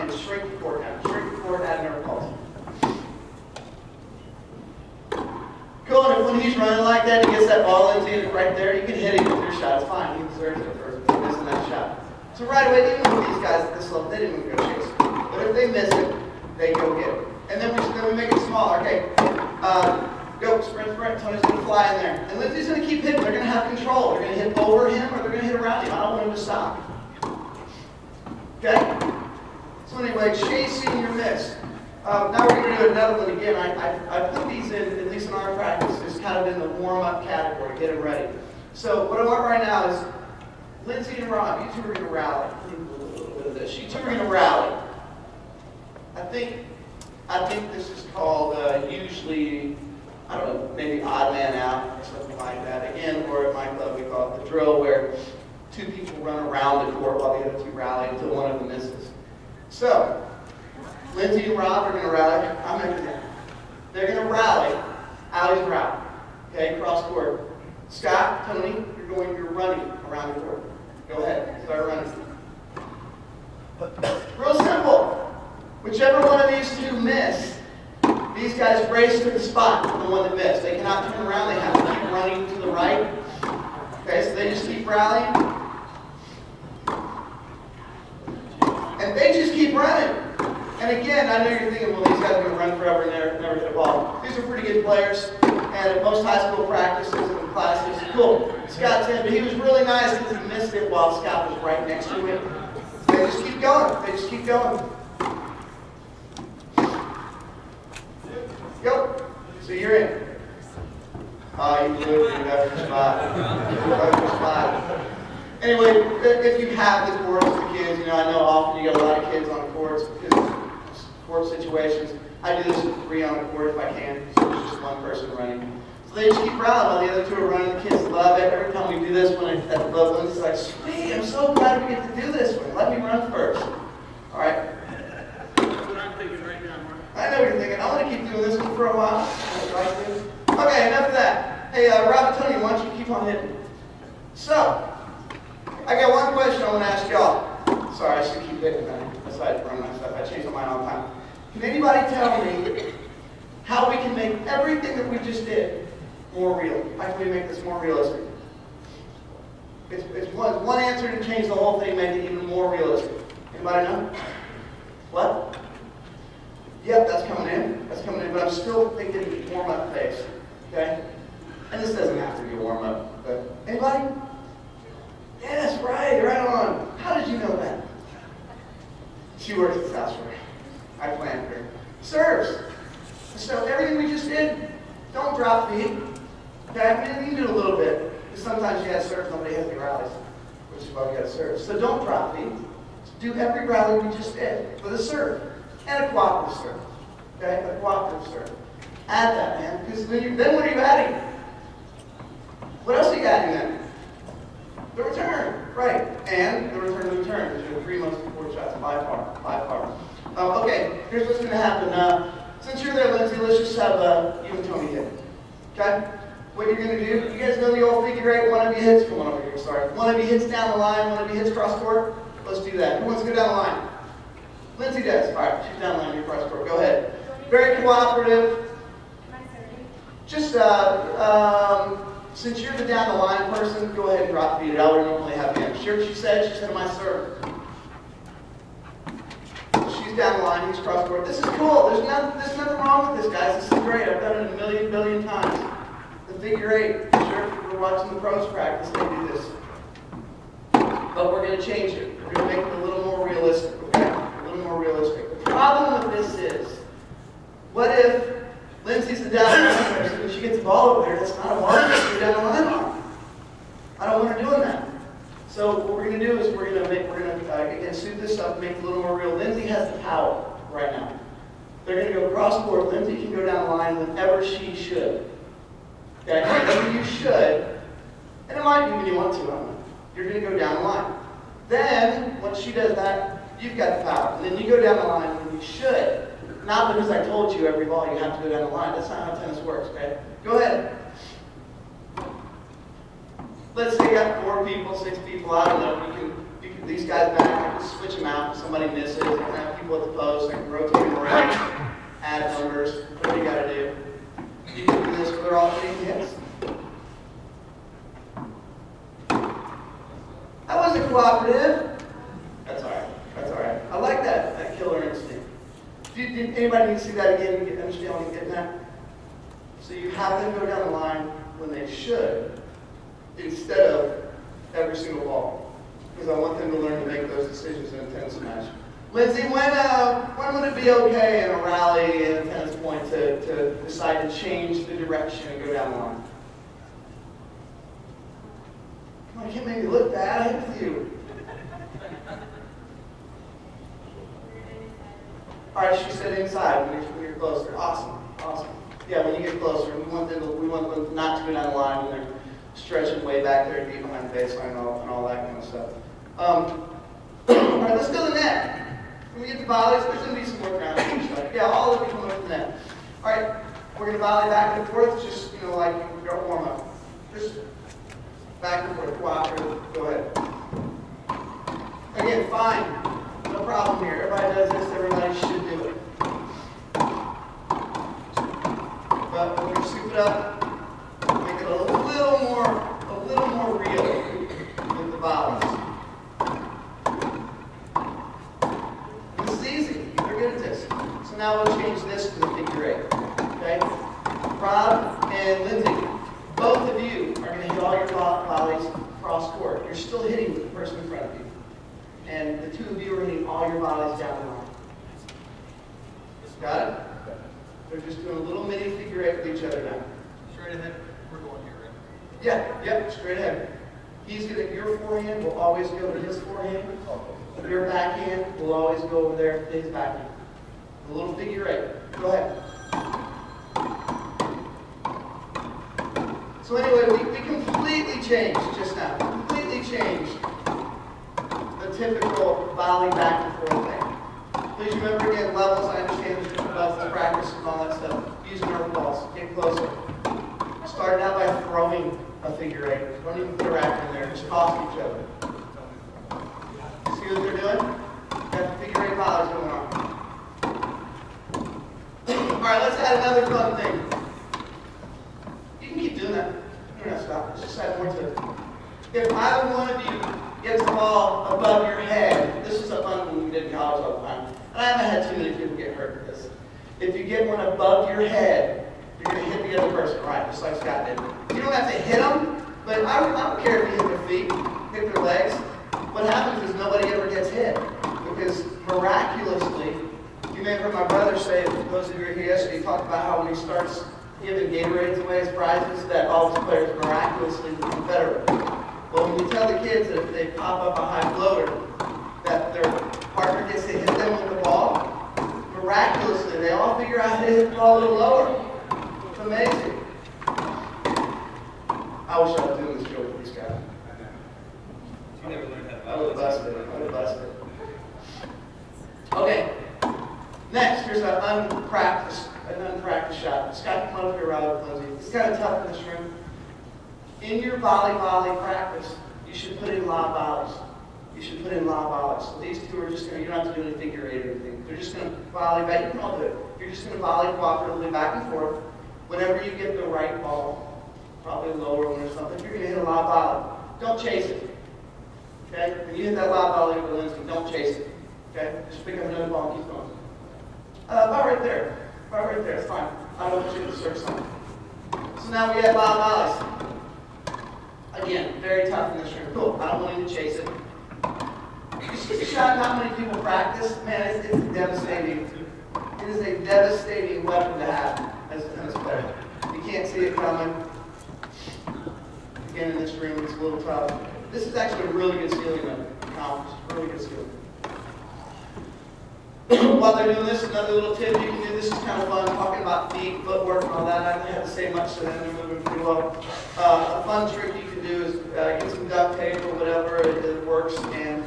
running is shrink the court down. Shrink the court, add nerve pulse. Cool, and when he's running like that, he gets that ball into you right there, you can hit him with your shot. It's fine. He deserves it for missing that shot. So right away, even with these guys at this level, they didn't even go chase it. But if they miss it, they go get it. And then we make it smaller. Okay, go, sprint. Tony's going to fly in there. And Lindsay's going to keep hitting. They're going to have control. They're going to hit over him or they're going to hit around him. I don't want him to stop. Okay? So anyway, chasing your miss. Now we're going to do another one again. I put these in, at least in our practice, is kind of in the warm-up category. Get them ready. So what I want right now is Lindsay and Rob, you two are going to rally. A little bit of this. You two are going to rally. I think this is called usually, I don't know, maybe odd man out or something like that. Again, or at my club we call it the drill, where two people run around the court while the other two rally until one of them misses. So, Lindsay and Rob are going to rally. I'm going to do that. They're going to rally. Allie's route. Okay, cross court. Scott, Tony, you're running around the court. Go ahead, start running. Real simple. Whichever one of these two miss, these guys race to the spot for the one that missed. They cannot turn around. They have to keep running to the right. Okay, so they just keep rallying. And they just keep running. And again, I know you're thinking, well, these guys are going to run forever and never hit a ball. These are pretty good players. And at most high school practices and classes, cool. Scott's in, but he was really nice because he missed it while Scott was right next to him. So they just keep going. They just keep going. Go. So you're in. You blew it. You got your spot. You got your spot. Anyway, if you have the courts for the kids, I know often you got a lot of kids on courts because court situations. I do this with 3 on the court if I can, so there's just one person running. So they just keep rallying while the other 2 are running. The kids love it. Every time we do this one at the level, it's like, sweet, I'm so glad we get to do this one. Let me run first. All right? That's what I'm thinking right now, Mark. I know what you're thinking. I want to keep doing this one for a while. Okay, enough of that. Hey, Rob and Tony, why don't you keep on hitting? So, I got one question I want to ask y'all. Sorry, I should keep hitting that. Aside from my stuff, I change my mind all the time. Can anybody tell me how we can make everything that we just did more real? How can we make this more realistic? It's one answer to change the whole thing, make it even more realistic. Anybody know? What? Yep, that's coming in. That's coming in, but I'm still thinking warm-up phase. Okay? And this doesn't have to be a warm-up, but anybody? Yeah, that's right. Right on. How did you know that? She works at South Shore. I planned her. Serves. So everything we just did, don't drop feet. Okay? I mean, you can do a little bit. Because sometimes you got to serve, nobody has any rallies, which is why you got to serve. So don't drop feet. Do every rally we just did with a serve. And a cooperative serve. Okay? A cooperative serve. Add that, man. Because then what are you adding? What else are you adding then? The return. Right. And the return to the return. Those are the 3 most important shots by far. Okay, here's what's going to happen. Since you're there, Lindsay, let's just have you and Tony hit. Okay? What you're going to do, you guys know the old figure 8, one of you hits, come on over here, sorry. One of you hits down the line, one of you hits cross court. Let's do that. Who wants to go down the line? Lindsay does. All right, she's down the line, you're cross court. Go ahead. Very cooperative. Just, since you're the down the line person, go ahead and drop feet. I would normally have him. She said, my serve. She's down the line, he's cross court. This is cool. There's nothing wrong with this, guys. This is great. I've done it a billion times. The figure 8. Sure, if we're watching the pros practice, they do this. But we're going to change it. We're going to make it a little more realistic, okay? A little more realistic. The problem with this is, what if Lindsay's the down the line person and she gets the ball over there? That's not a ball to go down the line on. I don't want her doing that. So what we're going to do is we're going to again suit this up and make it a little more real. Lindsay has the power right now. They're going to go cross court. Lindsay can go down the line whenever she should. Okay, whenever you should, and it might be when you want to. You're going to go down the line. Then once she does that, you've got the power, and then you go down the line when you should. Not because I told you every ball you have to go down the line. That's not how tennis works. Okay, go ahead. Let's say you got 4 people, 6 people, I don't know. You can these guys back, I can switch them out if somebody misses. I can have people people at the post. I can rotate them around, add numbers, whatever you got to do. You can do this where they're all hitting hits. That wasn't cooperative. That's all right. That's all right. I like that killer instinct. Did anybody need to see that again and understand what I'm getting at? So you have them go down the line when they should, instead of every single ball. Because I want them to learn to make those decisions in a tennis match. Lindsay, when would it be okay in a rally and a tennis point to decide to change the direction and go down the line? Come on, you can't make me look bad. I hit with you. All right, she said inside when you're closer. Awesome, awesome. Yeah, when you get closer, we want them not to go down the line when they're stretching way back there deep behind the baseline and all that kind of stuff. All right, let's go to the net. When we get to volleys, there's going to be some work around it. Yeah, all of you come over to the net. All right, we're going to volley back and forth, just, like your warm-up. Just back and forth, cooperative. Go ahead. Again, fine. No problem here. Everybody does this. Everybody should do it. But we're going to scoop it up, make it a little more real with the volleys. This is easy. You're good at this. So now we'll change this to the figure eight. Okay? Rob and Lindsay, both of you are going to hit all your volleys cross court. You're still hitting with the person in front of you. And the two of you are hitting all your volleys down the line. Got it? They're just doing a little mini figure eight with each other now. Straight ahead. We're going here, right? Yeah, yep, straight ahead. Your forehand will always go to his forehand. Your backhand will always go over there to his backhand. A little figure eight. Go ahead. So anyway, we completely changed just now. Completely changed the typical volley back and forth thing. Please remember again, levels. I understand there's different levels of practice and all that stuff. Use nerve balls. Get closer. Start out by throwing a figure eight. Don't even put a racket in there. Just toss each other. See what they're doing? Got the figure eight volleys going on. All right, let's add another fun thing. You can keep doing that. You're not stopping. Let's just add more to it. If either one of you gets the ball above your head, this is a fun one we did in college all the time. And I haven't had too many people get hurt with this. If you get one above your head, you're going to hit the other person, right? Just like Scott did. You don't have to hit them, but I don't care if you hit their feet, hit their legs. What happens is nobody ever gets hit. Because miraculously, you may have heard my brother say, those of you who were here yesterday, he talked about how when he starts giving Gatorades away as prizes, that all his players miraculously become better. Well, when you tell the kids that if they pop up a high floater, that their partner gets to hit them with the ball, miraculously, they all figure out how to hit the ball a little lower. It's amazing. I wish I was doing this joke with these guys. You never learned how to I would have busted it. I would have busted it. Okay. Next, here's an unpracticed shot. Scott, come up here, Robert, Lindsay. It's kind of tough in this room. In your volley practice, you should put in lob volleys. You should put in lob volleys. So these two are just going to, you don't have to do any figure eight or anything. They're just going to volley back. You can all do it. You're just going to volley cooperatively back and forth. Whenever you get the right ball, probably a lower one or something, you're going to hit a lob volley. Don't chase it. Okay? When you hit that lob volley over Lindsay, don't chase it. Okay? Just pick up another ball and keep going. About right there. About right there. It's fine. I don't want you to search something. So now we have lob volleys. Again, very tough in this room. Cool. I don't want you to chase it. You see the shot not many people practice? Man, it's devastating. It is a devastating weapon to have as a tennis player. You can't see it coming. Again, in this room, it's a little tough. This is actually a really good skilling though. Really good skilling. While they're doing this, another little tip you can do. This is kind of fun, talking about feet, footwork, and all that. I don't have to say much to them. They're moving pretty well. A fun trick you can do is get some duct tape or whatever it works, and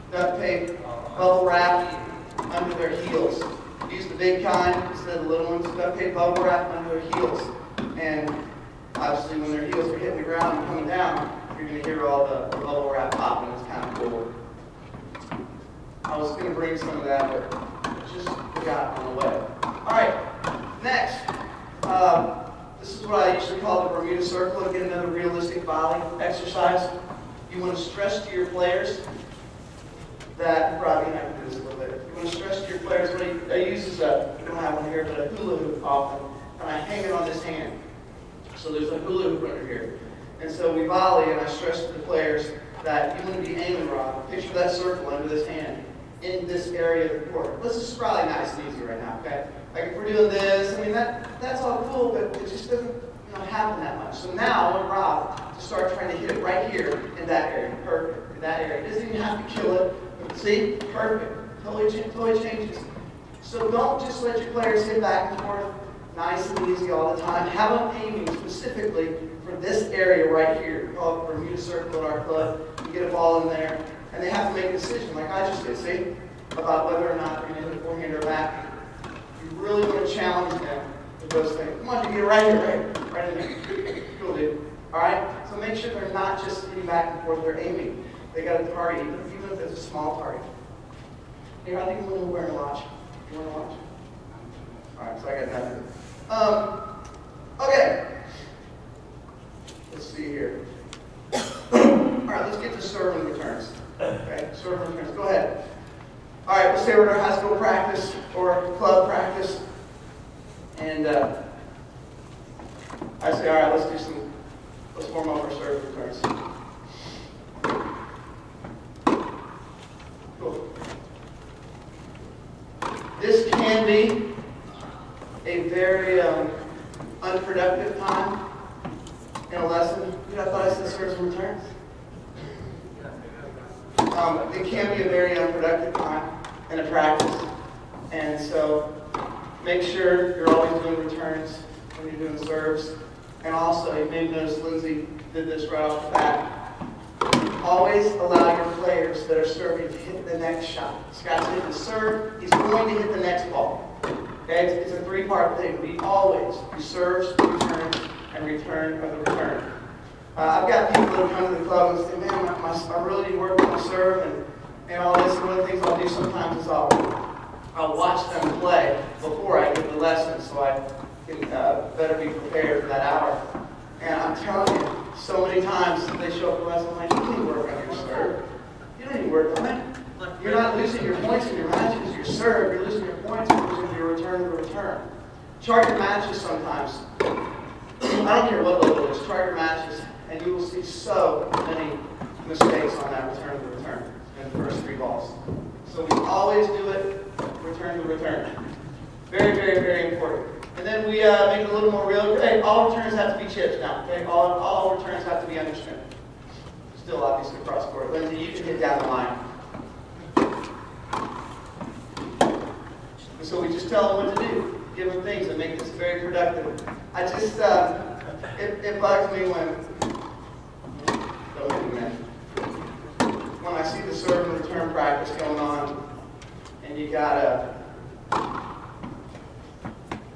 duct tape, bubble wrap under their heels. Use the big kind instead of the little ones. Duct tape, bubble wrap under their heels. And obviously, when their heels are hitting the ground and coming down, you're going to hear all the bubble wrap popping. It's kind of cool. All I was going to bring some of that, but just forgot on the way. All right, next. This is what I usually call the Bermuda Circle. Again, another realistic volley exercise. You want to stress to your players that, probably going to have to do this a little bit. You want to stress to your players, what I use is I don't have one here, but a hula hoop often, and I hang it on this hand. So there's a hula hoop under here. And so we volley, and I stress to the players that you want to be aiming, Rob. Picture that circle under this hand in this area of the court. This is probably nice and easy right now, okay? Like if we're doing this, I mean, that's all cool, but it just doesn't happen that much. So now I want Rob to start trying to hit it right here in that area. Perfect. In that area. It doesn't even have to kill it. See? Perfect. Totally changes. So don't just let your players hit back and forth nice and easy all the time. Have them aiming specifically for this area right here. We call it Bermuda Circle at our club. You get a ball in there, and they have to make a decision, like I just did, see? About whether or not they're going to hit the forehand or back. You really want to challenge them with those things. Come on, you get it right here, right in there. Cool, dude. All right? So make sure they're not just hitting back and forth, they're aiming. They got a target, even if it's a small target. Here, I think I'm going to wear a watch. You want a watch? All right, so I got nothing. Okay. Let's see here. All right, let's get to serve and returns. Okay, serve and returns. Go ahead. All right, let's say we're in our high school practice or club practice. And I say, all right, let's warm up our serve and returns. Cool. This can be a very unproductive time in a lesson. You know, I thought I said serves and returns. It can be a very unproductive time in a practice. And so make sure you're always doing returns when you're doing serves. And also, you may notice Lindsay did this right off the bat. Always allow your players that are serving to hit the next shot. Scott's hitting the serve, he's going to hit the next ball. Okay, it's a three-part thing. We always do serves, returns, and return of the return. I've got people that come to the club and say, man, I really need to work on my serve and all this. And one of the things I'll do sometimes is I'll watch them play before I give the lesson so I can better be prepared for that hour. And I'm telling you, so many times they show up to the lesson, I'm like, you don't need to work on your serve. You don't need to work on it. You're not losing your points in your matches, your serve. You're losing your points because of your return to return. Chart your matches sometimes. I don't care what level it is, chart your matches, and you will see so many mistakes on that return to return in the first three balls. So we always do it return to return. Very, very, very important. And then we make it a little more real. Okay, all returns have to be chips now. Okay, all returns have to be underspin. Still obviously cross court. Lindsay, you can hit down the line. And so we just tell them what to do. Give them things that make this very productive. I just, it bugs me when I see the serve and return practice going on, and you got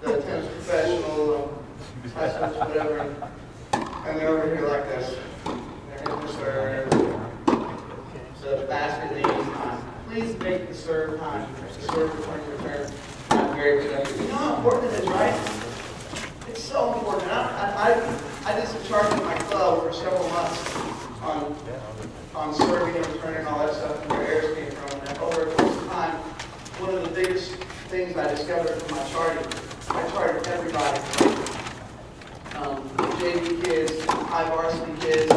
the tennis professional, high school, whatever, and they're over here like this. They're hitting the serve, the basket leaves time. Please make the serve time, the serve return not very productive. You know how important it is, right? It's so important. I did some charting in my club for several months on serving and returning and all that stuff and where errors came from. And over the course of time, one of the biggest things I discovered from my charting, I charted everybody. JV kids, high varsity kids,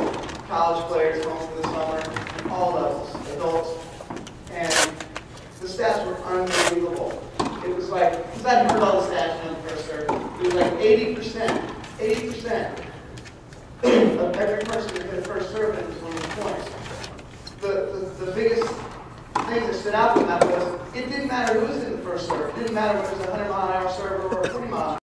college players home for the summer, all levels, adults. And the stats were unbelievable. It was like, because I'd heard all the stats in the first serve, it was like 80% of every person who hit the first serve was 20 points. The biggest thing that stood out from that was, it didn't matter who was in the first serve. It didn't matter whether it was a 100-mile-an-hour server or a 40-mile-an-hour